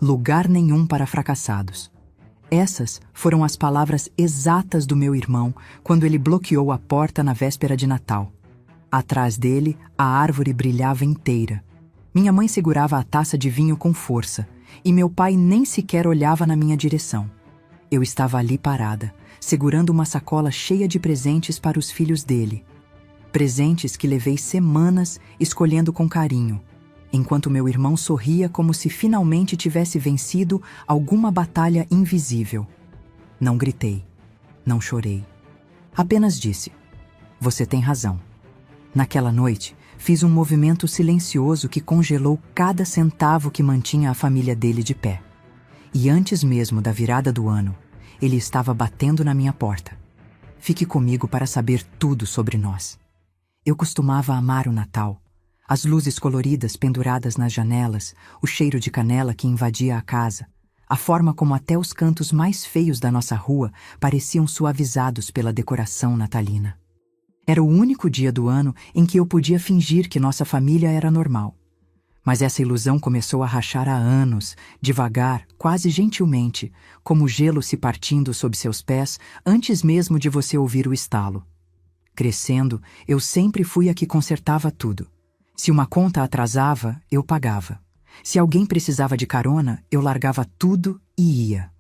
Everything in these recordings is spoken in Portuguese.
Lugar nenhum para fracassados. Essas foram as palavras exatas do meu irmão quando ele bloqueou a porta na véspera de Natal. Atrás dele, a árvore brilhava inteira. Minha mãe segurava a taça de vinho com força, e meu pai nem sequer olhava na minha direção. Eu estava ali parada, segurando uma sacola cheia de presentes para os filhos dele. Presentes que levei semanas escolhendo com carinho, enquanto meu irmão sorria como se finalmente tivesse vencido alguma batalha invisível. Não gritei, não chorei. Apenas disse: "Você tem razão." Naquela noite, fiz um movimento silencioso que congelou cada centavo que mantinha a família dele de pé. E antes mesmo da virada do ano, ele estava batendo na minha porta. Fique comigo para saber tudo sobre nós. Eu costumava amar o Natal. As luzes coloridas penduradas nas janelas, o cheiro de canela que invadia a casa, a forma como até os cantos mais feios da nossa rua pareciam suavizados pela decoração natalina. Era o único dia do ano em que eu podia fingir que nossa família era normal. Mas essa ilusão começou a rachar há anos, devagar, quase gentilmente, como gelo se partindo sob seus pés antes mesmo de você ouvir o estalo. Crescendo, eu sempre fui a que consertava tudo. Se uma conta atrasava, eu pagava. Se alguém precisava de carona, eu largava tudo e ia.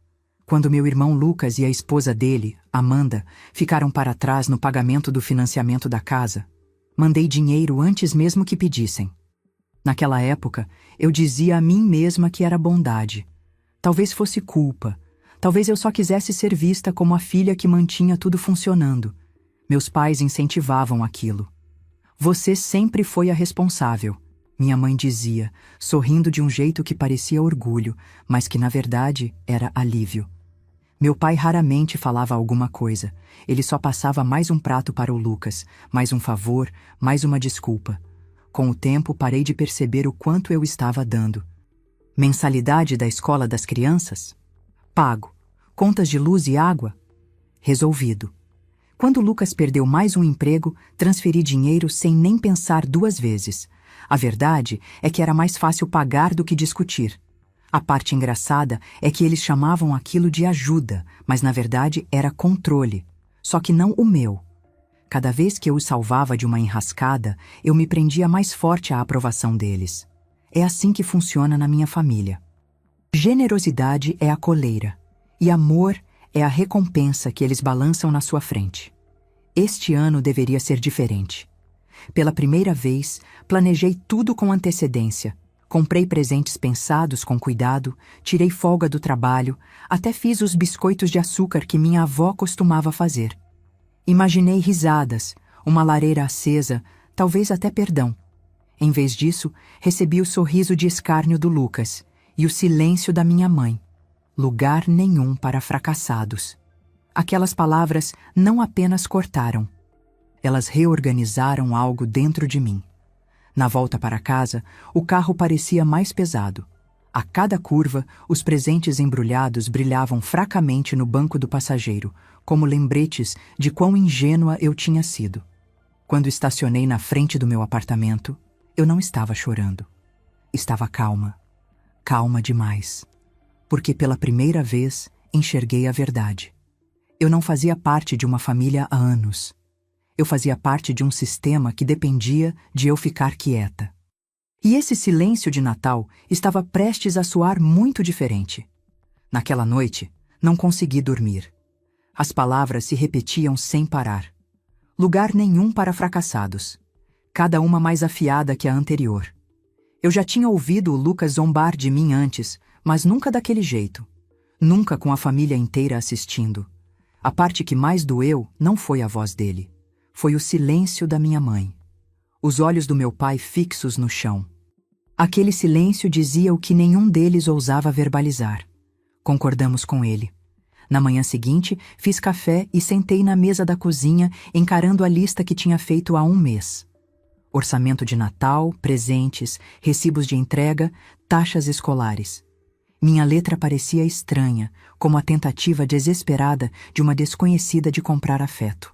Quando meu irmão Lucas e a esposa dele, Amanda, ficaram para trás no pagamento do financiamento da casa, mandei dinheiro antes mesmo que pedissem. Naquela época, eu dizia a mim mesma que era bondade. Talvez fosse culpa. Talvez eu só quisesse ser vista como a filha que mantinha tudo funcionando. Meus pais incentivavam aquilo. "Você sempre foi a responsável", minha mãe dizia, sorrindo de um jeito que parecia orgulho, mas que na verdade era alívio. Meu pai raramente falava alguma coisa. Ele só passava mais um prato para o Lucas, mais um favor, mais uma desculpa. Com o tempo, parei de perceber o quanto eu estava dando. Mensalidade da escola das crianças? Pago. Contas de luz e água? Resolvido. Quando Lucas perdeu mais um emprego, transferi dinheiro sem nem pensar duas vezes. A verdade é que era mais fácil pagar do que discutir. A parte engraçada é que eles chamavam aquilo de ajuda, mas na verdade era controle. Só que não o meu. Cada vez que eu os salvava de uma enrascada, eu me prendia mais forte à aprovação deles. É assim que funciona na minha família. Generosidade é a coleira, e amor é a recompensa que eles balançam na sua frente. Este ano deveria ser diferente. Pela primeira vez, planejei tudo com antecedência. Comprei presentes pensados com cuidado, tirei folga do trabalho, até fiz os biscoitos de açúcar que minha avó costumava fazer. Imaginei risadas, uma lareira acesa, talvez até perdão. Em vez disso, recebi o sorriso de escárnio do Lucas e o silêncio da minha mãe. Lugar nenhum para fracassados. Aquelas palavras não apenas cortaram. Elas reorganizaram algo dentro de mim. Na volta para casa, o carro parecia mais pesado. A cada curva, os presentes embrulhados brilhavam fracamente no banco do passageiro, como lembretes de quão ingênua eu tinha sido. Quando estacionei na frente do meu apartamento, eu não estava chorando. Estava calma. Calma demais. Porque pela primeira vez enxerguei a verdade. Eu não fazia parte de uma família há anos. Eu fazia parte de um sistema que dependia de eu ficar quieta. E esse silêncio de Natal estava prestes a soar muito diferente. Naquela noite, não consegui dormir. As palavras se repetiam sem parar. Lugar nenhum para fracassados. Cada uma mais afiada que a anterior. Eu já tinha ouvido o Lucas zombar de mim antes, mas nunca daquele jeito. Nunca com a família inteira assistindo. A parte que mais doeu não foi a voz dele. Foi o silêncio da minha mãe. Os olhos do meu pai fixos no chão. Aquele silêncio dizia o que nenhum deles ousava verbalizar. Concordamos com ele. Na manhã seguinte, fiz café e sentei na mesa da cozinha, encarando a lista que tinha feito há um mês. Orçamento de Natal, presentes, recibos de entrega, taxas escolares. Minha letra parecia estranha, como a tentativa desesperada de uma desconhecida de comprar afeto.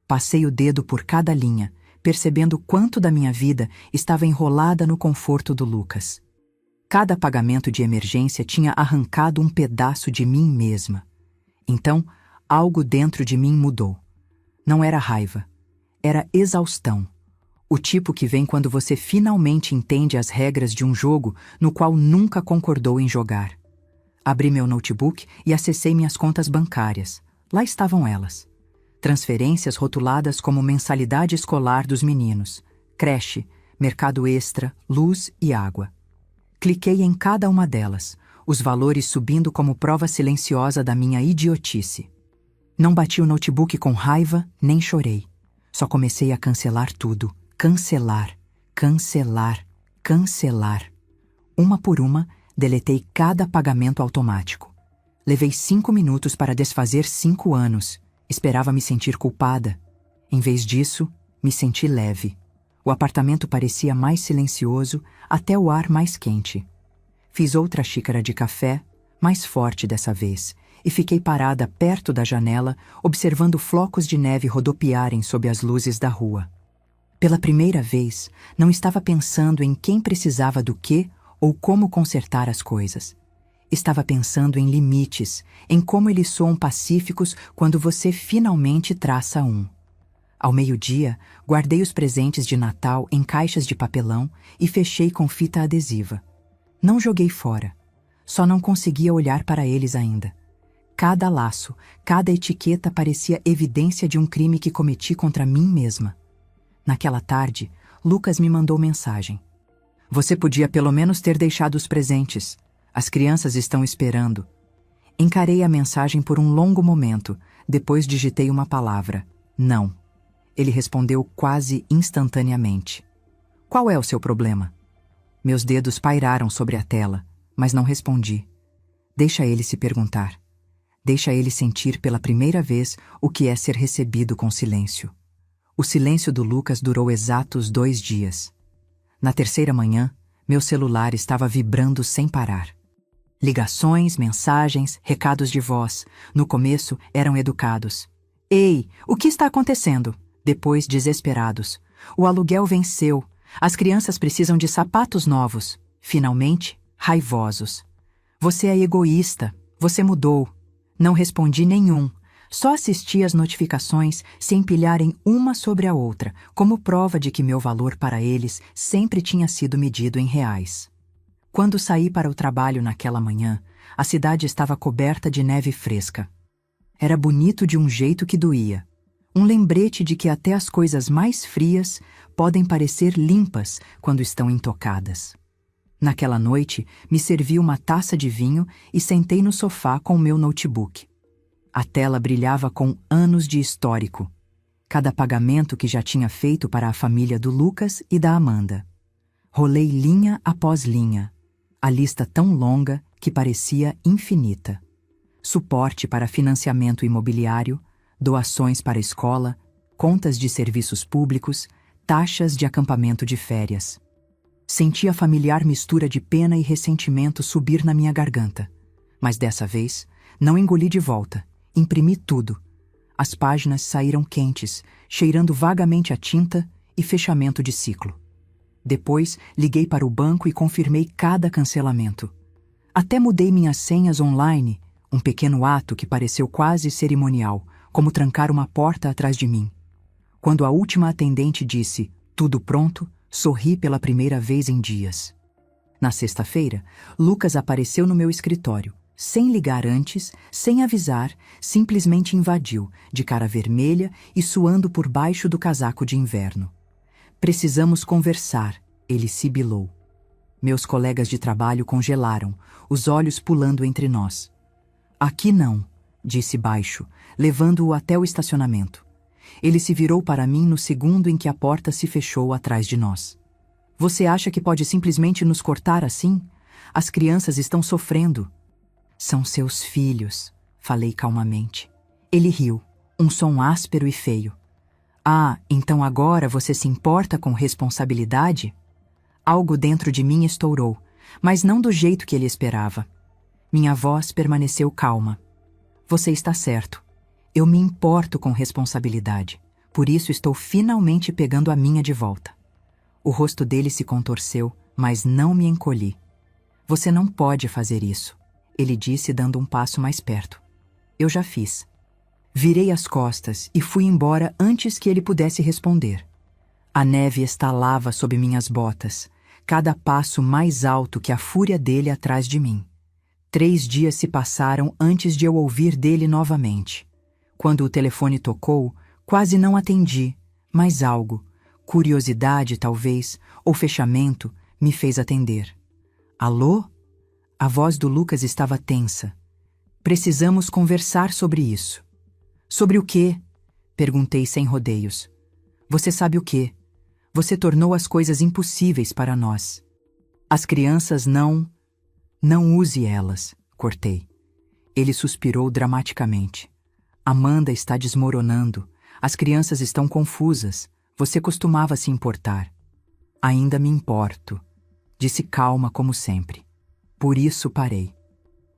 Passei o dedo por cada linha, percebendo quanto da minha vida estava enrolada no conforto do Lucas. Cada pagamento de emergência tinha arrancado um pedaço de mim mesma. Então, algo dentro de mim mudou. Não era raiva, era exaustão. O tipo que vem quando você finalmente entende as regras de um jogo no qual nunca concordou em jogar. Abri meu notebook e acessei minhas contas bancárias. Lá estavam elas. Transferências rotuladas como mensalidade escolar dos meninos, creche, mercado extra, luz e água. Cliquei em cada uma delas, os valores subindo como prova silenciosa da minha idiotice. Não bati o notebook com raiva, nem chorei. Só comecei a cancelar tudo. Cancelar, cancelar, cancelar. Uma por uma, deletei cada pagamento automático. Levei 5 minutos para desfazer 5 anos. Esperava me sentir culpada. Em vez disso, me senti leve. O apartamento parecia mais silencioso, até o ar mais quente. Fiz outra xícara de café, mais forte dessa vez, e fiquei parada perto da janela, observando flocos de neve rodopiarem sob as luzes da rua. Pela primeira vez, não estava pensando em quem precisava do quê ou como consertar as coisas. Estava pensando em limites, em como eles soam pacíficos quando você finalmente traça um. Ao meio-dia, guardei os presentes de Natal em caixas de papelão e fechei com fita adesiva. Não joguei fora. Só não conseguia olhar para eles ainda. Cada laço, cada etiqueta parecia evidência de um crime que cometi contra mim mesma. Naquela tarde, Lucas me mandou mensagem. Você podia pelo menos ter deixado os presentes. As crianças estão esperando. Encarei a mensagem por um longo momento, depois digitei uma palavra. Não. Ele respondeu quase instantaneamente. Qual é o seu problema? Meus dedos pairaram sobre a tela, mas não respondi. Deixa ele se perguntar. Deixa ele sentir pela primeira vez o que é ser recebido com silêncio. O silêncio do Lucas durou exatos 2 dias. Na terceira manhã, meu celular estava vibrando sem parar. Ligações, mensagens, recados de voz. No começo, eram educados. Ei, o que está acontecendo? Depois, desesperados. O aluguel venceu. As crianças precisam de sapatos novos. Finalmente, raivosos. Você é egoísta. Você mudou. Não respondi nenhum. Só assisti às notificações se empilharem uma sobre a outra, como prova de que meu valor para eles sempre tinha sido medido em reais. Quando saí para o trabalho naquela manhã, a cidade estava coberta de neve fresca. Era bonito de um jeito que doía. Um lembrete de que até as coisas mais frias podem parecer limpas quando estão intocadas. Naquela noite, me servi uma taça de vinho e sentei no sofá com o meu notebook. A tela brilhava com anos de histórico. Cada pagamento que já tinha feito para a família do Lucas e da Amanda. Rolei linha após linha. A lista tão longa que parecia infinita. Suporte para financiamento imobiliário, doações para a escola, contas de serviços públicos, taxas de acampamento de férias. Senti a familiar mistura de pena e ressentimento subir na minha garganta. Mas dessa vez, não engoli de volta. Imprimi tudo. As páginas saíram quentes, cheirando vagamente a tinta e fechamento de ciclo. Depois, liguei para o banco e confirmei cada cancelamento. Até mudei minhas senhas online, um pequeno ato que pareceu quase cerimonial, como trancar uma porta atrás de mim. Quando a última atendente disse, tudo pronto, sorri pela primeira vez em dias. Na sexta-feira, Lucas apareceu no meu escritório. Sem ligar antes, sem avisar, simplesmente invadiu, de cara vermelha e suando por baixo do casaco de inverno. Precisamos conversar, ele sibilou. Meus colegas de trabalho congelaram, os olhos pulando entre nós. Aqui não, disse baixo, levando-o até o estacionamento. Ele se virou para mim no segundo em que a porta se fechou atrás de nós. Você acha que pode simplesmente nos cortar assim? As crianças estão sofrendo. São seus filhos, falei calmamente. Ele riu, um som áspero e feio. Ah, então agora você se importa com responsabilidade? Algo dentro de mim estourou, mas não do jeito que ele esperava. Minha voz permaneceu calma. Você está certo. Eu me importo com responsabilidade, por isso estou finalmente pegando a minha de volta. O rosto dele se contorceu, mas não me encolhi. Você não pode fazer isso, ele disse dando um passo mais perto. Eu já fiz. Virei as costas e fui embora antes que ele pudesse responder. A neve estalava sob minhas botas, cada passo mais alto que a fúria dele atrás de mim. 3 dias se passaram antes de eu ouvir dele novamente. Quando o telefone tocou, quase não atendi, mas algo, curiosidade talvez, ou fechamento, me fez atender. Alô? A voz do Lucas estava tensa. Precisamos conversar sobre isso. Sobre o quê? Perguntei sem rodeios. Você sabe o quê? Você tornou as coisas impossíveis para nós. As crianças não use elas, cortei. Ele suspirou dramaticamente. Amanda está desmoronando. As crianças estão confusas. Você costumava se importar. Ainda me importo, disse calma como sempre. Por isso parei.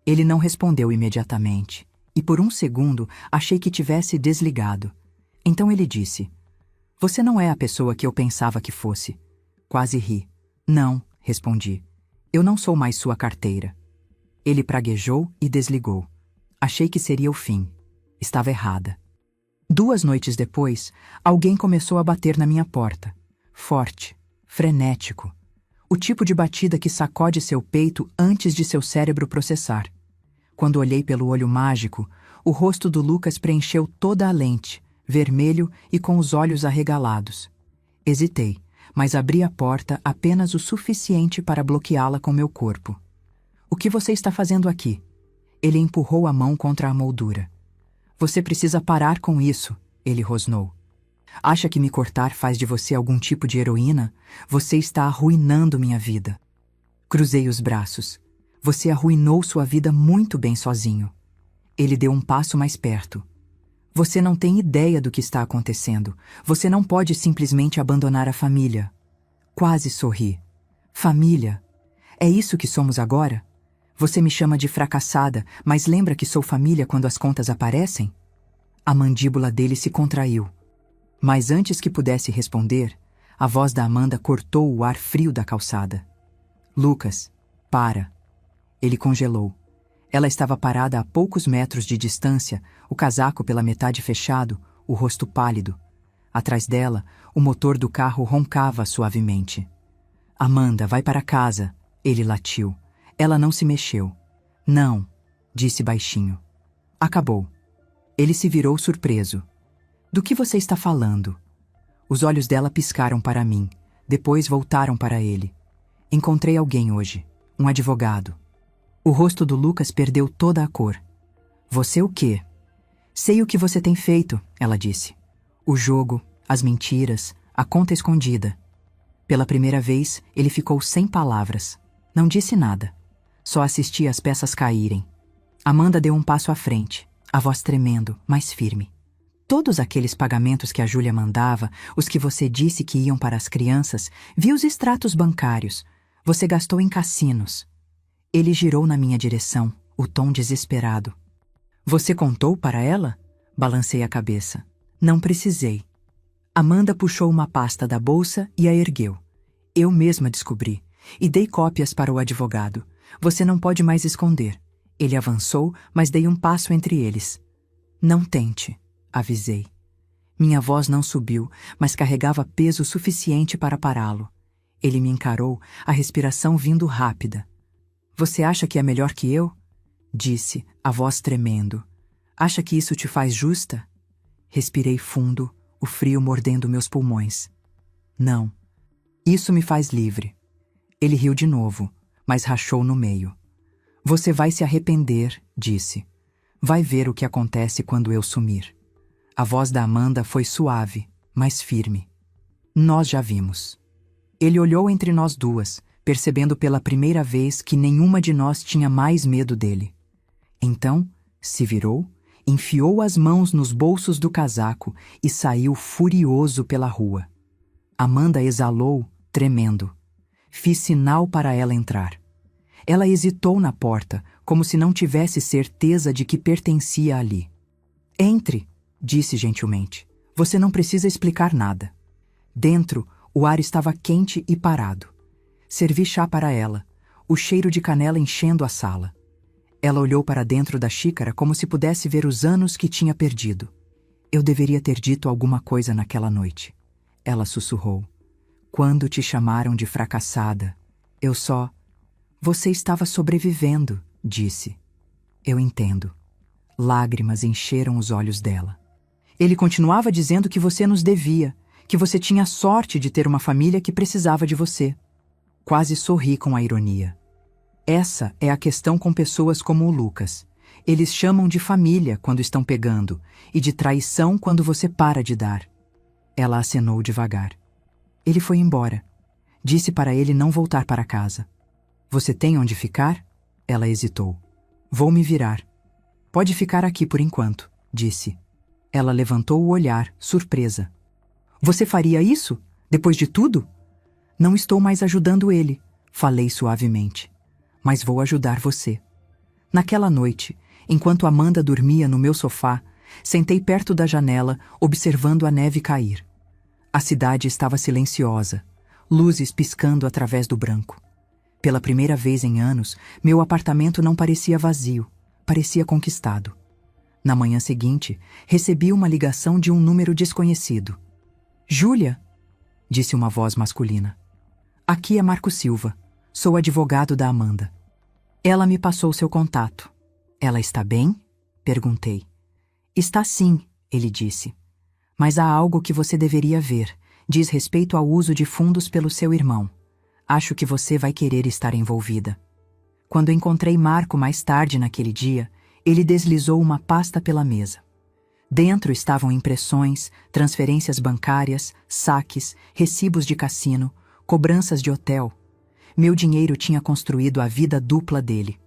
Ele não respondeu imediatamente, e por um segundo achei que tivesse desligado. Então ele disse: Você não é a pessoa que eu pensava que fosse. Quase ri. Não, respondi. Eu não sou mais sua carteira. Ele praguejou e desligou. Achei que seria o fim. Estava errada. 2 noites depois, alguém começou a bater na minha porta. Forte, frenético. O tipo de batida que sacode seu peito antes de seu cérebro processar. Quando olhei pelo olho mágico, o rosto do Lucas preencheu toda a lente, vermelho e com os olhos arregalados. Hesitei, mas abri a porta apenas o suficiente para bloqueá-la com meu corpo. O que você está fazendo aqui? Ele empurrou a mão contra a moldura. Você precisa parar com isso, ele rosnou. Acha que me cortar faz de você algum tipo de heroína? Você está arruinando minha vida. Cruzei os braços. Você arruinou sua vida muito bem sozinho. Ele deu um passo mais perto. Você não tem ideia do que está acontecendo. Você não pode simplesmente abandonar a família. Quase sorri. Família? É isso que somos agora? Você me chama de fracassada, mas lembra que sou família quando as contas aparecem? A mandíbula dele se contraiu. Mas antes que pudesse responder, a voz da Amanda cortou o ar frio da calçada. Lucas, para. Ele congelou. Ela estava parada a poucos metros de distância, o casaco pela metade fechado, o rosto pálido. Atrás dela, o motor do carro roncava suavemente. Amanda, vai para casa, ele latiu. Ela não se mexeu. Não, disse baixinho. Acabou. Ele se virou surpreso. Do que você está falando? Os olhos dela piscaram para mim, depois voltaram para ele. Encontrei alguém hoje, um advogado. O rosto do Lucas perdeu toda a cor. Você o quê? Sei o que você tem feito, ela disse. O jogo, as mentiras, a conta escondida. Pela primeira vez, ele ficou sem palavras. Não disse nada. Só assisti as peças caírem. Amanda deu um passo à frente, a voz tremendo, mas firme. Todos aqueles pagamentos que a Júlia mandava, os que você disse que iam para as crianças, vi os extratos bancários. Você gastou em cassinos. Ele girou na minha direção, o tom desesperado. Você contou para ela? Balancei a cabeça. Não precisei. Amanda puxou uma pasta da bolsa e a ergueu. Eu mesma descobri, e dei cópias para o advogado. Você não pode mais esconder. Ele avançou, mas dei um passo entre eles. Não tente, avisei. Minha voz não subiu, mas carregava peso suficiente para pará-lo. Ele me encarou, a respiração vindo rápida. Você acha que é melhor que eu? Disse, a voz tremendo. Acha que isso te faz justa? Respirei fundo, o frio mordendo meus pulmões. Não. Isso me faz livre. Ele riu de novo, mas rachou no meio. Você vai se arrepender, disse. Vai ver o que acontece quando eu sumir. A voz da Amanda foi suave, mas firme. Nós já vimos. Ele olhou entre nós duas, percebendo pela primeira vez que nenhuma de nós tinha mais medo dele. Então, se virou, enfiou as mãos nos bolsos do casaco e saiu furioso pela rua. Amanda exalou, tremendo. Fiz sinal para ela entrar. Ela hesitou na porta, como se não tivesse certeza de que pertencia ali. Entre, disse gentilmente. Você não precisa explicar nada. Dentro, o ar estava quente e parado. Servi chá para ela. o cheiro de canela enchendo a sala. Ela olhou para dentro da xícara como se pudesse ver os anos que tinha perdido. Eu deveria ter dito alguma coisa naquela noite. Ela sussurrou. Quando te chamaram de fracassada, eu só... Você estava sobrevivendo, disse. Eu entendo. Lágrimas encheram os olhos dela. Ele continuava dizendo que você nos devia, que você tinha sorte de ter uma família que precisava de você. Quase sorri com a ironia. Essa é a questão com pessoas como o Lucas. Eles chamam de família quando estão pegando e de traição quando você para de dar. Ela acenou devagar. Ele foi embora. Disse para ele não voltar para casa. Você tem onde ficar? Ela hesitou. Vou me virar. Pode ficar aqui por enquanto, disse. Ela levantou o olhar, surpresa. Você faria isso? Depois de tudo? Não estou mais ajudando ele, falei suavemente. Mas vou ajudar você. Naquela noite, enquanto Amanda dormia no meu sofá, sentei perto da janela, observando a neve cair. A cidade estava silenciosa, luzes piscando através do branco. Pela primeira vez em anos, meu apartamento não parecia vazio, parecia conquistado. Na manhã seguinte, recebi uma ligação de um número desconhecido. Júlia, disse uma voz masculina. Aqui é Marco Silva. Sou advogado da Amanda. Ela me passou seu contato. Ela está bem? Perguntei. Está sim, ele disse. Mas há algo que você deveria ver. Diz respeito ao uso de fundos pelo seu irmão. Acho que você vai querer estar envolvida. Quando encontrei Marco mais tarde naquele dia, ele deslizou uma pasta pela mesa. Dentro estavam impressões, transferências bancárias, saques, recibos de cassino, cobranças de hotel. Meu dinheiro tinha construído a vida dupla dele.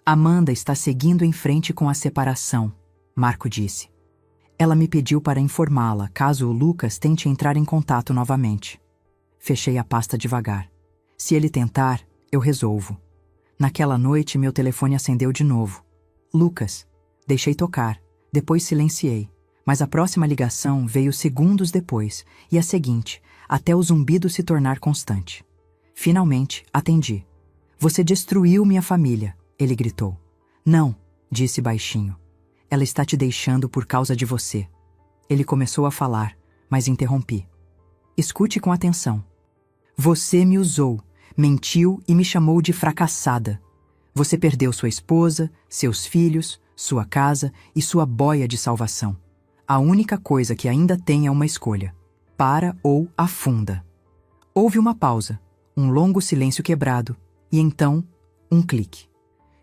Amanda está seguindo em frente com a separação, Marco disse. Ela me pediu para informá-la caso o Lucas tente entrar em contato novamente. Fechei a pasta devagar. Se ele tentar, eu resolvo. Naquela noite, meu telefone acendeu de novo. Lucas. Deixei tocar. Depois silenciei. Mas a próxima ligação veio segundos depois, e a seguinte, até o zumbido se tornar constante. Finalmente, atendi. Você destruiu minha família, ele gritou. Não, disse baixinho. Ela está te deixando por causa de você. Ele começou a falar, mas interrompi. Escute com atenção. Você me usou, mentiu e me chamou de fracassada. Você perdeu sua esposa, seus filhos, sua casa e sua boia de salvação. A única coisa que ainda tem é uma escolha. Para ou afunda. Houve uma pausa, um longo silêncio quebrado, e então, um clique.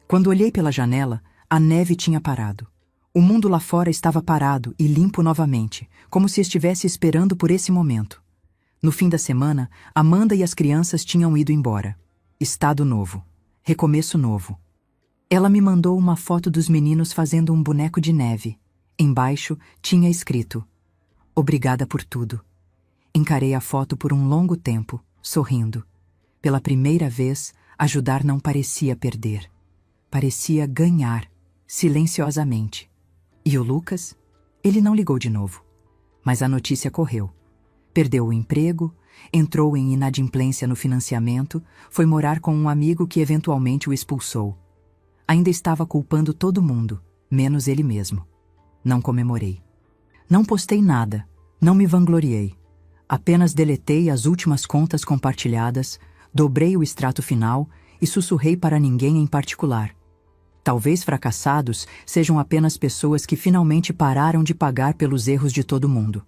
Quando olhei pela janela, a neve tinha parado. O mundo lá fora estava parado e limpo novamente, como se estivesse esperando por esse momento. No fim da semana, Amanda e as crianças tinham ido embora. Estado novo. Recomeço novo. Ela me mandou uma foto dos meninos fazendo um boneco de neve. Embaixo tinha escrito: Obrigada por tudo. Encarei a foto por um longo tempo, sorrindo. Pela primeira vez, ajudar não parecia perder. Parecia ganhar, silenciosamente. E o Lucas? Ele não ligou de novo. Mas a notícia correu. Perdeu o emprego, entrou em inadimplência no financiamento, foi morar com um amigo que eventualmente o expulsou. Ainda estava culpando todo mundo, menos ele mesmo. Não comemorei. Não postei nada, não me vangloriei. Apenas deletei as últimas contas compartilhadas, dobrei o extrato final e sussurrei para ninguém em particular. Talvez fracassados sejam apenas pessoas que finalmente pararam de pagar pelos erros de todo mundo.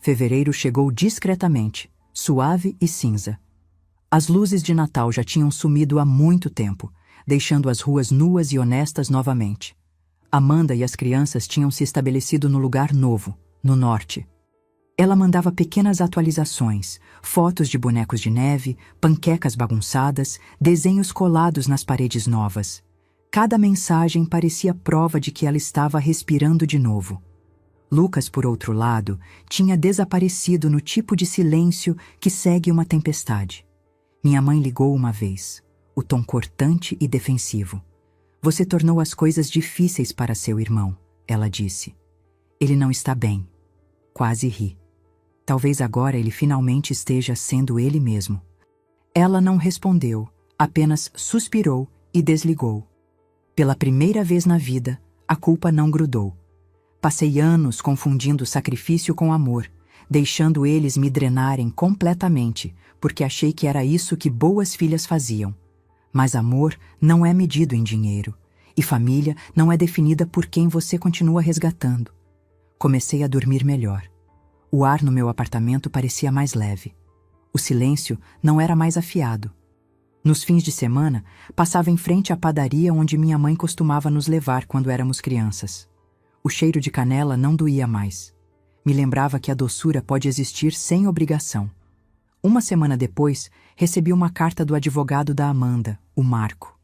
Fevereiro chegou discretamente, suave e cinza. As luzes de Natal já tinham sumido há muito tempo, deixando as ruas nuas e honestas novamente. Amanda e as crianças tinham se estabelecido no lugar novo, no norte. Ela mandava pequenas atualizações, fotos de bonecos de neve, panquecas bagunçadas, desenhos colados nas paredes novas. Cada mensagem parecia prova de que ela estava respirando de novo. Lucas, por outro lado, tinha desaparecido no tipo de silêncio que segue uma tempestade. Minha mãe ligou uma vez, o tom cortante e defensivo. Você tornou as coisas difíceis para seu irmão, ela disse. Ele não está bem. Quase ri. Talvez agora ele finalmente esteja sendo ele mesmo. Ela não respondeu, Apenas suspirou e desligou. Pela primeira vez na vida, a culpa não grudou. Passei anos confundindo sacrifício com amor, deixando eles me drenarem completamente, porque achei que era isso que boas filhas faziam. Mas amor não é medido em dinheiro, e família não é definida por quem você continua resgatando. Comecei a dormir melhor. O ar no meu apartamento parecia mais leve. O silêncio não era mais afiado. Nos fins de semana, passava em frente à padaria onde minha mãe costumava nos levar quando éramos crianças. O cheiro de canela não doía mais. Me lembrava que a doçura pode existir sem obrigação. Uma semana depois, recebi uma carta do advogado da Amanda, o Marco.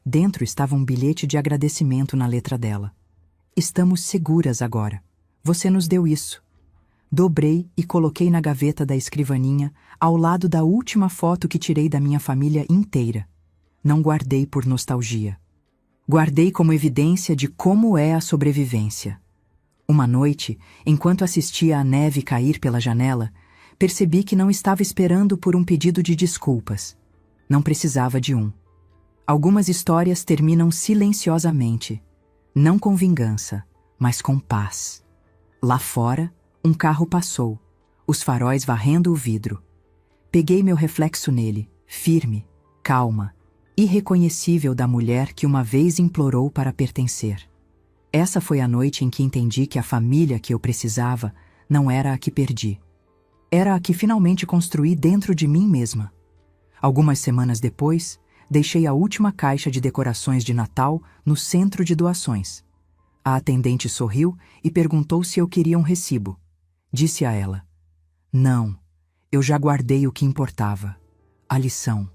Dentro estava um bilhete de agradecimento na letra dela. Estamos seguras agora. Você nos deu isso. Dobrei e coloquei na gaveta da escrivaninha, ao lado da última foto que tirei da minha família inteira. Não guardei por nostalgia. Guardei como evidência de como é a sobrevivência. Uma noite, enquanto assistia a neve cair pela janela, percebi que não estava esperando por um pedido de desculpas. Não precisava de um. Algumas histórias terminam silenciosamente, não com vingança, mas com paz. Lá fora, um carro passou, os faróis varrendo o vidro. Peguei meu reflexo nele, firme, calma, irreconhecível da mulher que uma vez implorou para pertencer. Essa foi a noite em que entendi que a família que eu precisava não era a que perdi. Era a que finalmente construí dentro de mim mesma. Algumas semanas depois, deixei a última caixa de decorações de Natal no centro de doações. A atendente sorriu e perguntou se eu queria um recibo. Disse a ela: "Não, eu já guardei o que importava. A lição."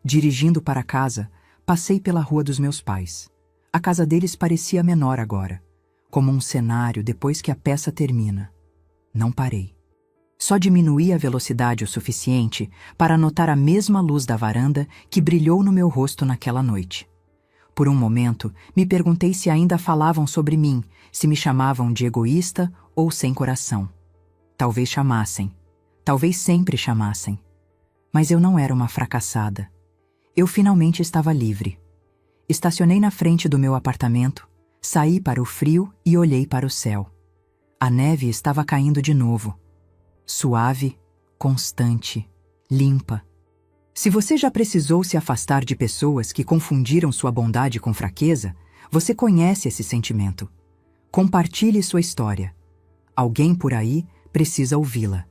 Dirigindo para casa, passei pela rua dos meus pais. A casa deles parecia menor agora, como um cenário depois que a peça termina. Não parei. Só diminuí a velocidade o suficiente para notar a mesma luz da varanda que brilhou no meu rosto naquela noite. Por um momento, me perguntei se ainda falavam sobre mim, se me chamavam de egoísta ou sem coração. Talvez chamassem. Talvez sempre chamassem. Mas eu não era uma fracassada. Eu finalmente estava livre. Estacionei na frente do meu apartamento, saí para o frio e olhei para o céu. A neve estava caindo de novo. Suave, constante, limpa. Se você já precisou se afastar de pessoas que confundiram sua bondade com fraqueza, você conhece esse sentimento. Compartilhe sua história. Alguém por aí precisa ouvi-la.